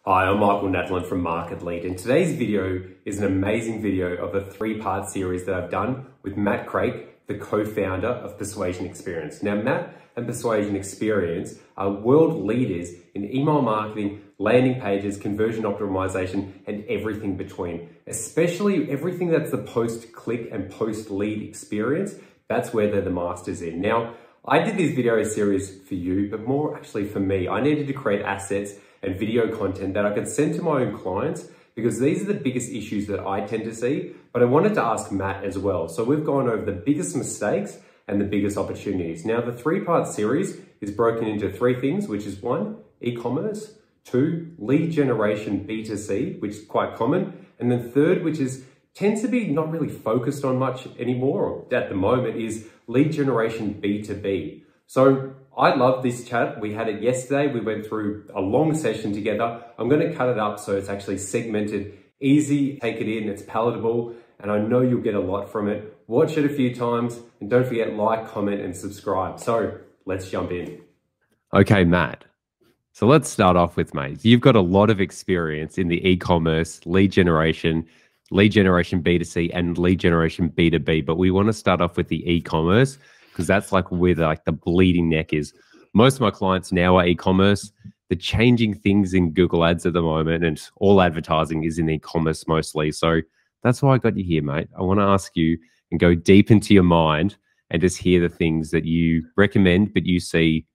Hi, I'm Michael Nadlin from Market Lead, and today's video is an amazing video of a three-part series that I've done with Matt Craik, the co-founder of Persuasion Experience. Now, Matt and Persuasion Experience are world leaders in email marketing, landing pages, conversion optimization, and everything between, especially everything that's the post-click and post-lead experience. That's where they're the masters in. Now, I did this video series for you, but more actually for me. I needed to create assets and video content that I could send to my own clients because these are the biggest issues that I tend to see, but I wanted to ask Matt as well. So we've gone over the biggest mistakes and the biggest opportunities. Now, the three-part series is broken into three things, which is 1, e-commerce, 2, lead generation B2C, which is quite common, and then 3rd, which tends to be not really focused on much anymore, or at the moment, is lead generation B2B. So I love this chat. We had it yesterday. We went through a long session together. I'm going to cut it up so it's actually segmented, easy, take it in, it's palatable, and I know you'll get a lot from it. Watch it a few times, and don't forget, like, comment, and subscribe. So let's jump in. Okay, Matt. So let's start off with, mate, you've got a lot of experience in the e-commerce, lead generation B2C, and lead generation B2B, but we want to start off with the e-commerce because that's like where the bleeding neck is. Most of my clients now are e-commerce. The changing things in Google Ads at the moment, and all advertising is in e-commerce mostly. So that's why I got you here, mate. I want to ask you and go deep into your mind and just hear the things that you recommend, but you see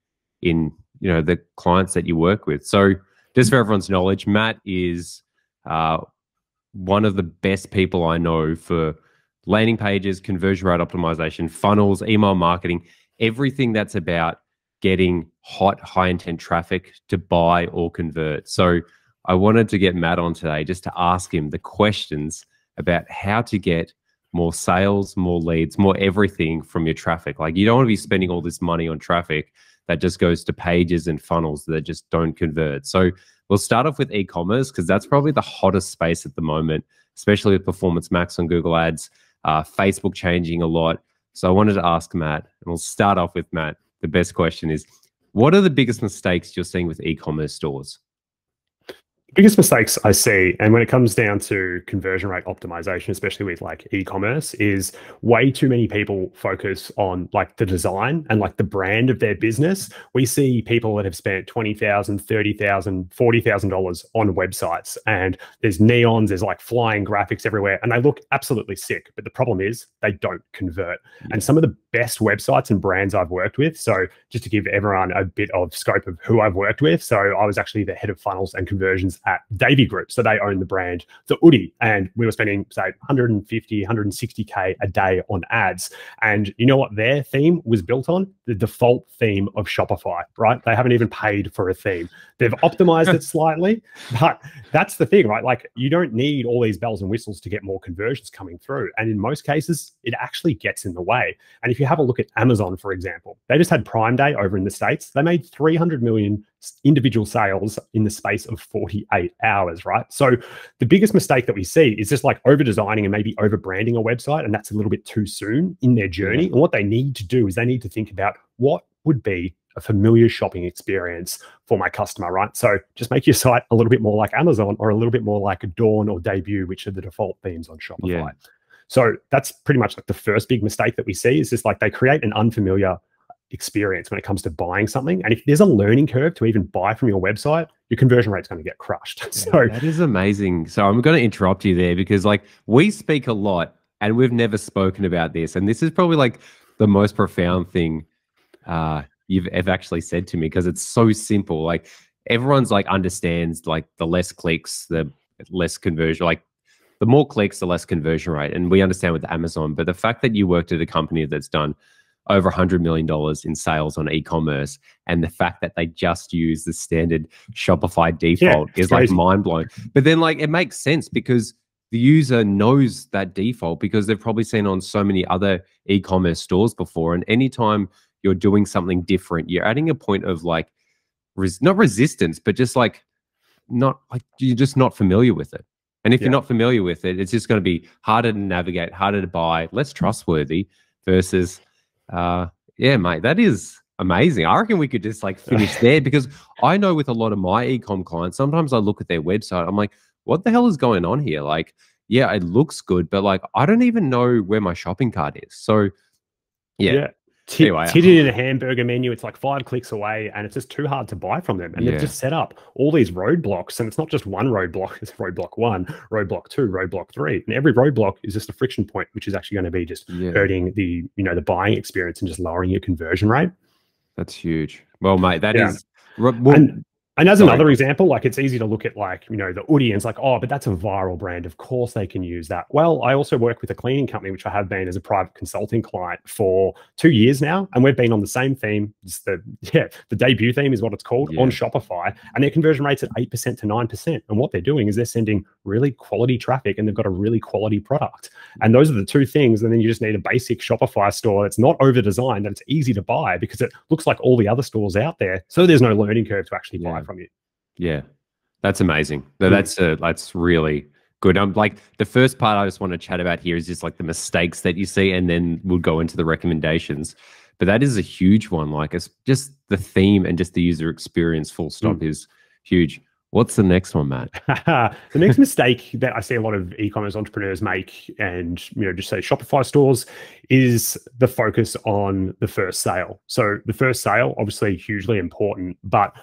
in the clients that you work with. So just for everyone's knowledge, Matt is one of the best people I know for landing pages, conversion rate optimization, funnels, email marketing, everything that's about getting hot, high intent traffic to buy or convert. So I wanted to get Matt on today just to ask him the questions about how to get more sales, more leads, more everything from your traffic. Like, you don't want to be spending all this money on traffic that just goes to pages and funnels that just don't convert. So we'll start off with e-commerce because that's probably the hottest space at the moment, especially with Performance Max on Google Ads, Facebook changing a lot. So I wanted to ask Matt, and we'll start off with Matt. The best question is, what are the biggest mistakes you're seeing with e-commerce stores? Biggest mistakes I see, and when it comes down to conversion rate optimization, especially with like e-commerce, is way too many people focus on like the design and like the brand of their business. We see people that have spent $20,000, $30,000, $40,000 on websites, and there's neons, there's like flying graphics everywhere, and they look absolutely sick. But the problem is they don't convert. Yeah. And some of the best websites and brands I've worked with, so just to give everyone a bit of scope of who I've worked with, so I was actually the head of funnels and conversions at Davy Group. So they own the brand, the Oodie, and we were spending, say, 150, 160K a day on ads. And you know what their theme was built on? The default theme of Shopify, right? They haven't even paid for a theme. They've optimized it slightly, but that's the thing, right? Like, you don't need all these bells and whistles to get more conversions coming through. And in most cases, it actually gets in the way. And if you have a look at Amazon, for example, they just had Prime Day over in the States. They made 300 million individual sales in the space of 48 hours, right? So the biggest mistake that we see is just like over designing and maybe over branding a website, and that's a little bit too soon in their journey. And what they need to do is they need to think about what would be a familiar shopping experience for my customer, right? So just make your site a little bit more like Amazon, or a little bit more like Dawn or Debut, which are the default themes on Shopify. Yeah. So that's pretty much like the first big mistake that we see, is just like they create an unfamiliar experience when it comes to buying something. And if there's a learning curve to even buy from your website, your conversion rate's going to get crushed. So that is amazing. So I'm going to interrupt you there because like we speak a lot and we've never spoken about this. And this is probably like the most profound thing you've ever actually said to me, because it's so simple. Like, everyone's like understands like the less clicks, the less conversion, like the more clicks, the less conversion rate. And we understand with Amazon, but the fact that you worked at a company that's done over $100 million in sales on e-commerce, and the fact that they just use the standard Shopify default is like mind-blowing. But then like it makes sense because the user knows that default because they've probably seen on so many other e-commerce stores before. And anytime you're doing something different, you're adding a point of like, not resistance, but just like, not like, you're just not familiar with it. And if you're not familiar with it, it's just going to be harder to navigate, harder to buy, less trustworthy versus, yeah, mate, that is amazing. I reckon we could just like finish there, because I know with a lot of my ecom clients, sometimes I look at their website, I'm like, what the hell is going on here? Like, yeah, it looks good, but like, I don't even know where my shopping cart is. So yeah. Anyway, It's hidden in a hamburger menu. It's like 5 clicks away, and it's just too hard to buy from them. And they've just set up all these roadblocks, and it's not just one roadblock. It's roadblock 1, roadblock 2, roadblock 3, and every roadblock is just a friction point, which is actually going to be just hurting the the buying experience and just lowering your conversion rate. That's huge. Well, mate, that is. And as another example, like it's easy to look at like, the Oodie and it's like, oh, but that's a viral brand. Of course they can use that. Well, I also work with a cleaning company, which I have been as a private consulting client for 2 years now. And we've been on the same theme. It's the debut theme is what it's called on Shopify. And their conversion rate's at 8% to 9%. And what they're doing is they're sending really quality traffic and they've got a really quality product. And those are the two things. And then you just need a basic Shopify store that's not over designed, and it's easy to buy because it looks like all the other stores out there. So there's no learning curve to actually buy from you. Yeah, that's amazing. That's really good. Like the first part I just want to chat about here is just like the mistakes that you see, and then we'll go into the recommendations. But that is a huge one. Like it's just the theme and just the user experience full stop is huge. What's the next one, Matt? The next mistake that I see a lot of e-commerce entrepreneurs make, and just say Shopify stores, is the focus on the first sale. So the first sale, obviously hugely important, but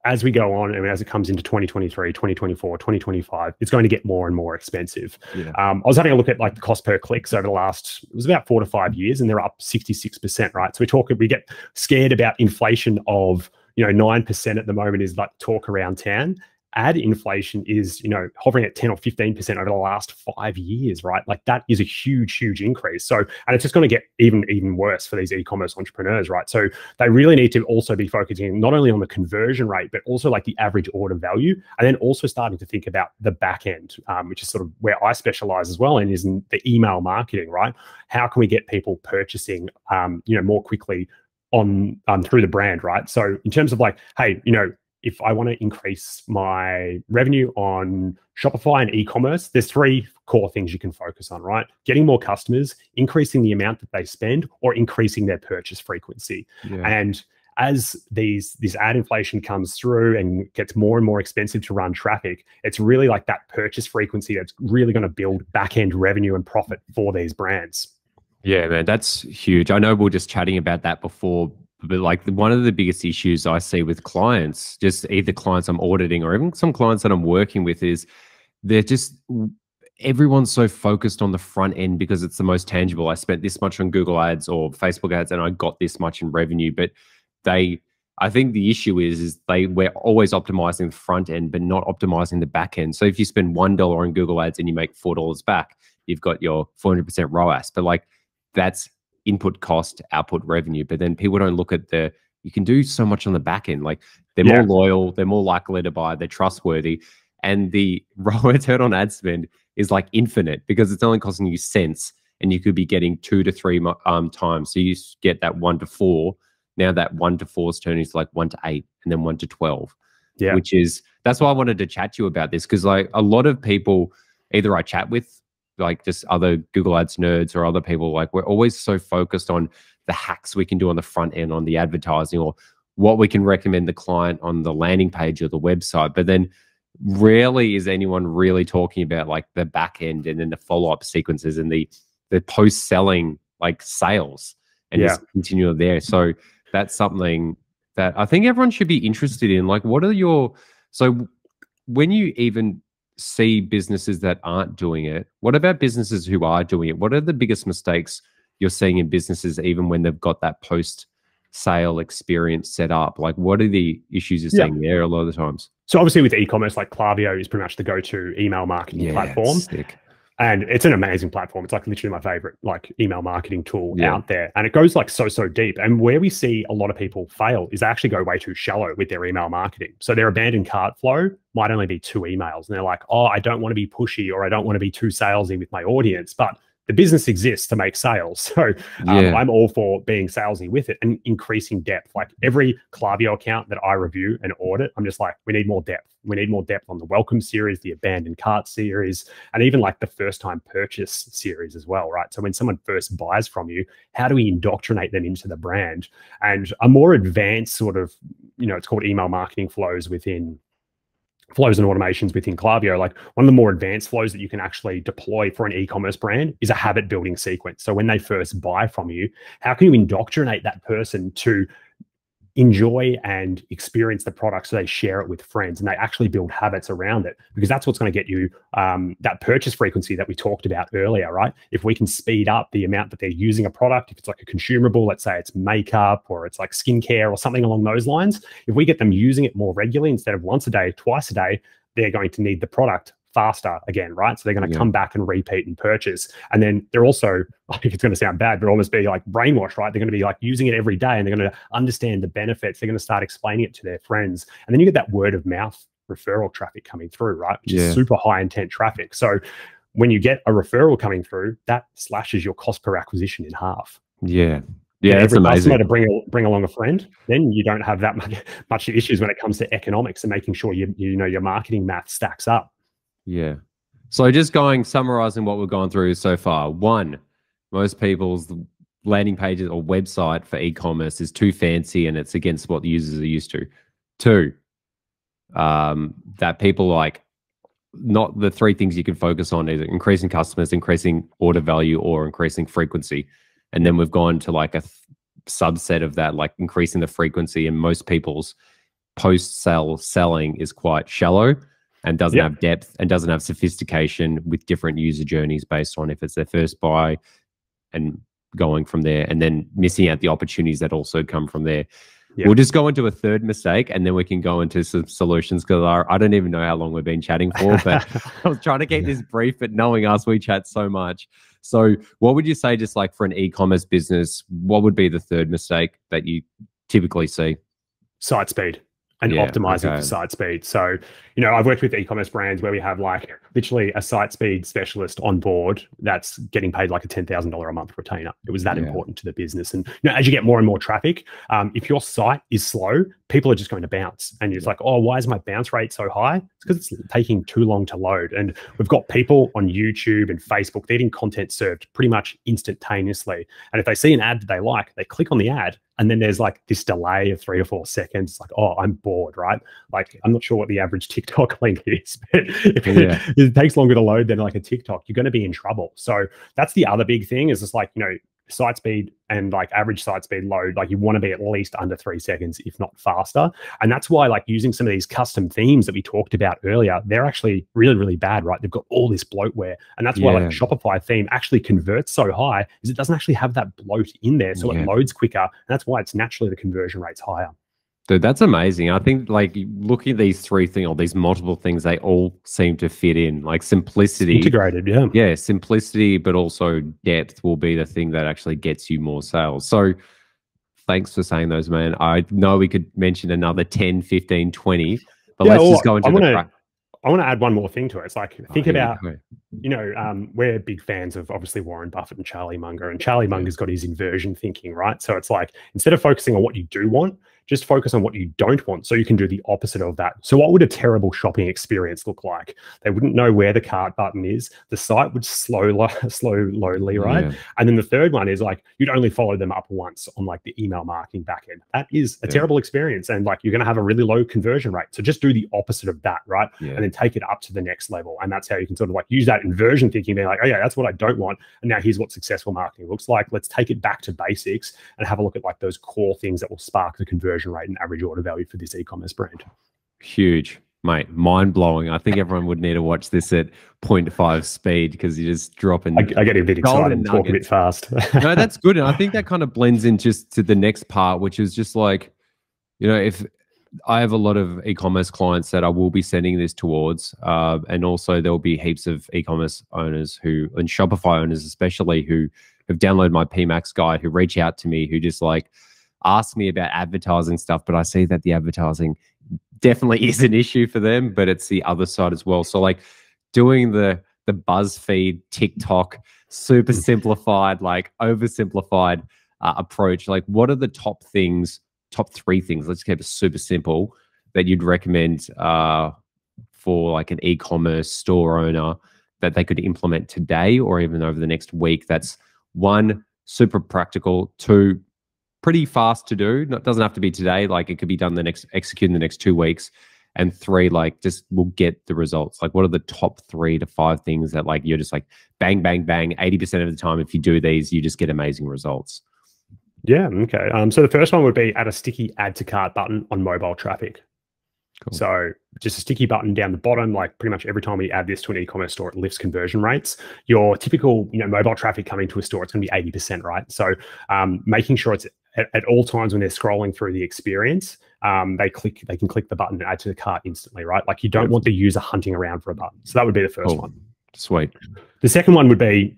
as we go on and as it comes into 2023, 2024, 2025, it's going to get more and more expensive. I was having a look at like the cost per clicks over the last, it was about 4 to 5 years, and they're up 66%, right? So we get scared about inflation of, 9% at the moment is like talk around town. Ad inflation is, hovering at 10 or 15% over the last 5 years, right? Like that is a huge, huge increase. So, and it's just going to get even worse for these e-commerce entrepreneurs, right? So they really need to also be focusing not only on the conversion rate, but also like the average order value, and then also starting to think about the back end, which is sort of where I specialize as well, and is in the email marketing, right? How can we get people purchasing, more quickly on through the brand, right? So in terms of like, hey, if I want to increase my revenue on Shopify and e-commerce, there's 3 core things you can focus on, right? Getting more customers, increasing the amount that they spend, or increasing their purchase frequency. And as this ad inflation comes through and gets more and more expensive to run traffic, it's really like that purchase frequency that's really going to build back-end revenue and profit for these brands. Yeah, man, that's huge. I know we were just chatting about that before, but like one of the biggest issues I see with clients, just either clients I'm auditing or even some clients that I'm working with, is everyone's so focused on the front end because it's the most tangible. I spent this much on Google ads or Facebook ads and I got this much in revenue. But I think the issue is we're always optimizing the front end, but not optimizing the back end. So if you spend $1 on Google ads and you make $4 back, you've got your 400% ROAS. But like that's input cost, output revenue. But then people don't look at you can do so much on the back end. Like they're more loyal, they're more likely to buy, they're trustworthy. And the return on ad spend is like infinite because it's only costing you cents, and you could be getting 2 to 3 times. So you get that 1 to 4. Now that 1 to 4 is turning to like 1 to 8 and then 1 to 12. Yeah. That's why I wanted to chat to you about this, because like a lot of people either I chat with, like just other Google Ads nerds or other people, like we're always so focused on the hacks we can do on the front end, on the advertising, or what we can recommend the client on the landing page or the website. But then rarely is anyone really talking about like the back end and then the follow-up sequences and the post-selling like sales and just continue there. So that's something that I think everyone should be interested in. Like so when you even see businesses that aren't doing it, what about businesses who are doing it? What are the biggest mistakes you're seeing in businesses even when they've got that post-sale experience set up? Like what are the issues you're seeing there a lot of the times? So obviously with e-commerce, like Klaviyo is pretty much the go-to email marketing platform. Sick. And it's an amazing platform. It's like literally my favorite like email marketing tool out there. And it goes like so deep. And where we see a lot of people fail is they actually go way too shallow with their email marketing. So their abandoned cart flow might only be 2 emails. And they're like, oh, I don't want to be pushy, or I don't want to be too salesy with my audience. But the business exists to make sales. So I'm all for being salesy with it and increasing depth. Like every Klaviyo account that I review and audit, I'm just like, we need more depth. We need more depth on the welcome series, the abandoned cart series, and even like the first time purchase series as well, right? So when someone first buys from you, how do we indoctrinate them into the brand? And a more advanced sort of, it's called email marketing flows and automations within Klaviyo. Like one of the more advanced flows that you can actually deploy for an e-commerce brand is a habit building sequence. So when they first buy from you, how can you indoctrinate that person to enjoy and experience the product so they share it with friends and they actually build habits around it? Because that's what's going to get you that purchase frequency that we talked about earlier, right? If we can speed up the amount that they're using a product, if it's like a consumable, let's say it's makeup or it's like skincare or something along those lines, if we get them using it more regularly instead of once a day, twice a day, they're going to need the product faster again, right? So they're going to come back and repeat and purchase. And then they're also, I think it's going to sound bad, but almost be like brainwashed, right? They're going to be like using it every day and they're going to understand the benefits. They're going to start explaining it to their friends. And then you get that word of mouth referral traffic coming through, right? Which is super high intent traffic. So when you get a referral coming through, that slashes your cost per acquisition in half. Yeah, that's every amazing. Customer to bring along a friend, then you don't have that much issues when it comes to economics and making sure your marketing math stacks up. Yeah. So just summarizing what we've gone through so far. 1, most people's landing pages or website for e-commerce is too fancy and it's against what the users are used to. 2, that people like not the 3 things you can focus on is increasing customers, increasing order value, or increasing frequency. And then we've gone to like a subset of that, like increasing the frequency, and most people's post-sale selling is quite shallow and doesn't have depth and doesn't have sophistication with different user journeys based on if it's their first buy and going from there, and then missing out the opportunities that also come from there. We'll just go into a third mistake and then we can go into some solutions, because I don't even know how long we've been chatting for, but I was trying to keep this brief, but knowing us, we chat so much. So what would you say, just like for an e-commerce business, what would be the third mistake that you typically see? Site speed. And optimizing for site speed. So, I've worked with e-commerce brands where we have like literally a site speed specialist on board that's getting paid like a $10,000 a month retainer. It was that important to the business. And as you get more and more traffic, if your site is slow, people are just going to bounce. And it's like, oh, why is my bounce rate so high? It's because it's taking too long to load. And we've got people on YouTube and Facebook, they're getting content served pretty much instantaneously. And if they see an ad that they like, they click on the ad. And then there's like this delay of 3 or 4 seconds. It's like, oh, I'm bored, right? Like, I'm not sure what the average TikTok link is, but if it takes longer to load than like a TikTok, you're going to be in trouble. So that's the other big thing is just like, site speed and like average site speed load, like you want to be at least under 3 seconds, if not faster. And that's why like using some of these custom themes that we talked about earlier, they're actually really, really bad, right? They've got all this bloatware. And that's why like a Shopify theme actually converts so high, is it doesn't actually have that bloat in there. So it loads quicker. And that's why it's naturally the conversion rate's higher. Dude, that's amazing. I think like looking at these 3 things or these multiple things, they all seem to fit in. Like simplicity. Integrated, Yeah, simplicity, but also depth will be the thing that actually gets you more sales. So thanks for saying those, man. I know we could mention another 10, 15, 20, but let's just go into I want to add one more thing to it. It's like, think about, we're big fans of obviously Warren Buffett and Charlie Munger, and Charlie Munger's got his inversion thinking, right? So it's like, instead of focusing on what you do want, just focus on what you don't want, so you can do the opposite of that. So what would a terrible shopping experience look like? They wouldn't know where the cart button is. The site would slow lonely, right? Yeah. And then the third one is like, you'd only follow them up once on like the email marketing backend. That is a terrible experience. And like, you're going to have a really low conversion rate. So just do the opposite of that, right? Yeah. And then take it up to the next level. And that's how you can sort of like use that inversion thinking, being like, oh yeah, that's what I don't want. And now here's what successful marketing looks like. Let's take it back to basics and have a look at like those core things that will spark the conversion rate and average order value for this e-commerce brand. Huge, mate. Mind-blowing. I think everyone would need to watch this at 0.5 speed, because you just drop in. I get a bit excited and talk a bit fast. No, that's good. And I think that kind of blends in just to the next part, which is just like, if I have a lot of e-commerce clients that I will be sending this towards, and also there'll be heaps of e-commerce owners and Shopify owners especially, who have downloaded my PMax guide, who reach out to me, who just like ask me about advertising stuff, but I see that the advertising definitely is an issue for them, but it's the other side as well. So like doing the BuzzFeed, TikTok, super simplified, like oversimplified approach. Like, what are the top three things? Let's keep it super simple that you'd recommend for like an e-commerce store owner that they could implement today or even over the next week. That's one, super practical. Two, pretty fast to do. It doesn't have to be today. Like, it could be done executed in the next 2 weeks. And three, like, just will get the results. Like, what are the top 3 to 5 things that like you're just like bang, bang, bang. 80% of the time, if you do these, you just get amazing results. Yeah. Okay. So the first one would be add a sticky add to cart button on mobile traffic. Cool. So just a sticky button down the bottom, like pretty much every time we add this to an e-commerce store, it lifts conversion rates. Your typical, mobile traffic coming to a store, it's going to be 80%, right? So making sure it's at all times when they're scrolling through the experience, they can click the button and add to the cart instantly, right? Like, you don't want the user hunting around for a button. So that would be the first one. Sweet. The second one would be,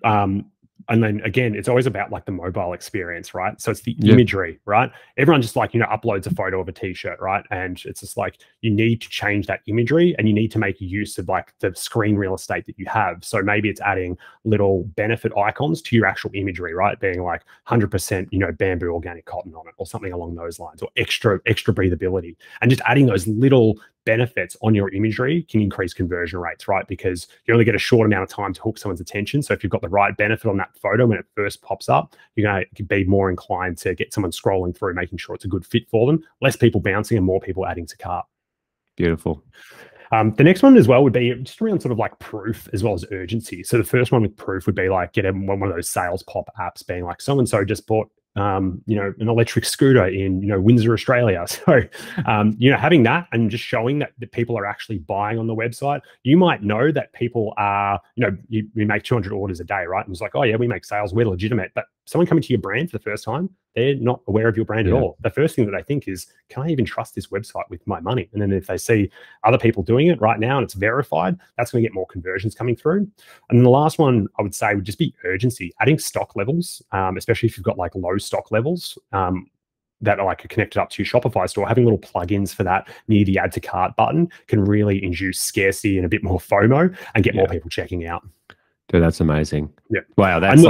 and then again, it's always about like the mobile experience, right? So it's the imagery, right? Everyone just like, uploads a photo of a t-shirt, right? And it's just like, you need to change that imagery and you need to make use of like the screen real estate that you have. So maybe it's adding little benefit icons to your actual imagery, right? Being like 100%, bamboo organic cotton on it or something along those lines, or extra breathability. And just adding those little benefits on your imagery can increase conversion rates, right? Because you only get a short amount of time to hook someone's attention. So if you've got the right benefit on that photo when it first pops up, you're going to be more inclined to get someone scrolling through, making sure it's a good fit for them, less people bouncing and more people adding to cart. Beautiful. The next one as well would be just around sort of like proof as well as urgency. So the first one with proof would be like get one of those sales pop apps being like, so-and-so just bought an electric scooter in, Windsor, Australia. So, having that and just showing that the people are actually buying on the website. You might know that people are, we make 200 orders a day, right? And it's like, oh yeah, we make sales, we're legitimate. But someone coming to your brand for the first time, they're not aware of your brand at all. The first thing that they think is, can I even trust this website with my money? And then if they see other people doing it right now and it's verified, that's going to get more conversions coming through. And then the last one I would say would just be urgency, adding stock levels, especially if you've got like low stock levels that are like connected up to your Shopify store. Having little plugins for that near the add to cart button can really induce scarcity and a bit more FOMO and get more people checking out. Dude, that's amazing. Yeah. Wow, that's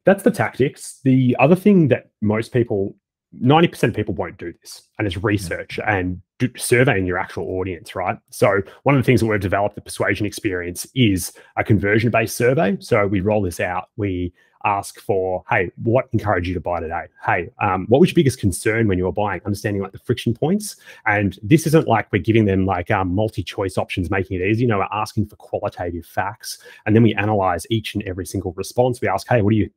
That's the tactics. The other thing that most people, 90% of people won't do this, and it's research and surveying your actual audience, right? So one of the things that we've developed, the Persuasion Experience, is a conversion-based survey. So we roll this out. We ask for, hey, what encouraged you to buy today? Hey, what was your biggest concern when you were buying? Understanding like the friction points. And this isn't like we're giving them like multi-choice options, making it easy. We're asking for qualitative facts. And then we analyze each and every single response. We ask, hey, what are you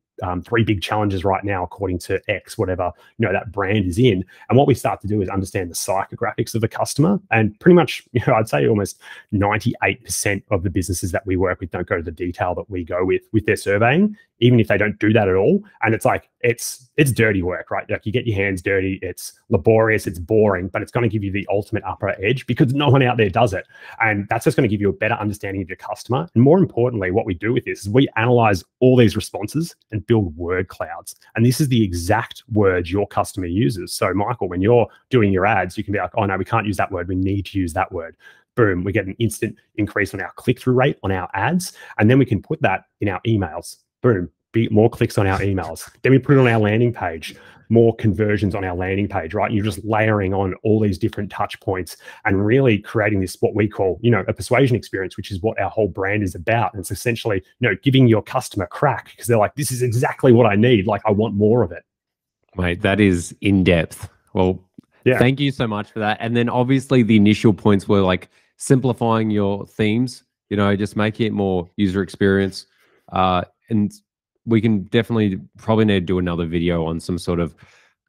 3 big challenges right now according to X, whatever that brand is in. And what we start to do is understand the psychographics of the customer. And pretty much, I'd say almost 98% of the businesses that we work with don't go to the detail that we go with their surveying, even if they don't do that at all. And it's like, it's dirty work, right? Like, you get your hands dirty, it's laborious, it's boring, but it's going to give you the ultimate upper edge because no one out there does it. And that's just going to give you a better understanding of your customer. And more importantly, what we do with this is we analyze all these responses and build word clouds. And this is the exact words your customer uses. So Michael, when you're doing your ads, you can be like, oh no, we can't use that word. We need to use that word. Boom, we get an instant increase on our click-through rate on our ads. And then we can put that in our emails. Boom, more clicks on our emails. Then we put it on our landing page, more conversions on our landing page, right? You're just layering on all these different touch points and really creating this, what we call, a persuasion experience, which is what our whole brand is about. And it's essentially, giving your customer crack because they're like, this is exactly what I need. Like, I want more of it. Mate, that is in depth. Well, thank you so much for that. And then obviously the initial points were like simplifying your themes, just making it more user experience. And we can probably need to do another video on some sort of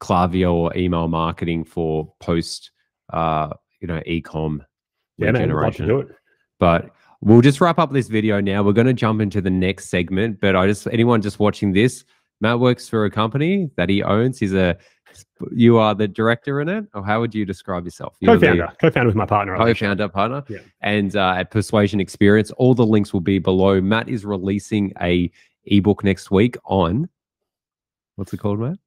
Klaviyo or email marketing for post, e-com generation. Do it. But we'll just wrap up this video now. We're going to jump into the next segment. But anyone just watching this, Matt works for a company that he owns. You are the director in it, or how would you describe yourself? Co-founder with my partner. Partner. Yeah. And at Persuasion Experience, all the links will be below. Matt is releasing a ebook next week on, what's it called, Matt?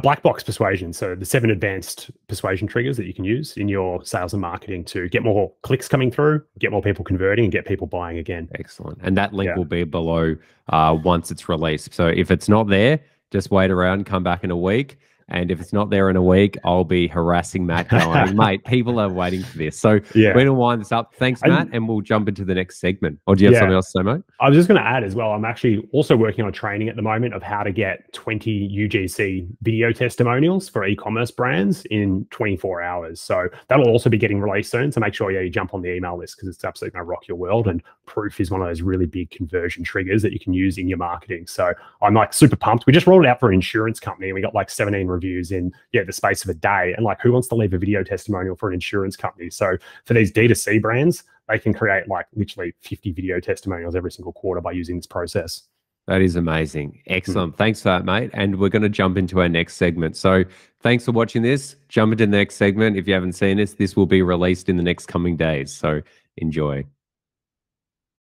Black box persuasion. So the 7 advanced persuasion triggers that you can use in your sales and marketing to get more clicks coming through, get more people converting, and get people buying again. Excellent. And that link will be below once it's released. So if it's not there, just wait around, come back in a week. And if it's not there in a week, I'll be harassing Matt going, mate, people are waiting for this. So we're going to wind this up. Thanks, Matt. And we'll jump into the next segment. Or do you have something else to say, mate? I was just going to add as well, I'm actually also working on training at the moment of how to get 20 UGC video testimonials for e-commerce brands in 24 hours. So that'll also be getting released soon. So make sure you jump on the email list because it's absolutely going to rock your world. And proof is one of those really big conversion triggers that you can use in your marketing. So I'm like super pumped. We just rolled it out for an insurance company and we got like 17 reviews in the space of a day. And like, who wants to leave a video testimonial for an insurance company? So for these D2C brands, they can create like literally 50 video testimonials every single quarter by using this process. That is amazing. Excellent. Thanks for that, mate. And we're going to jump into our next segment. So thanks for watching this. Jump into the next segment. If you haven't seen this will be released in the next coming days. So enjoy.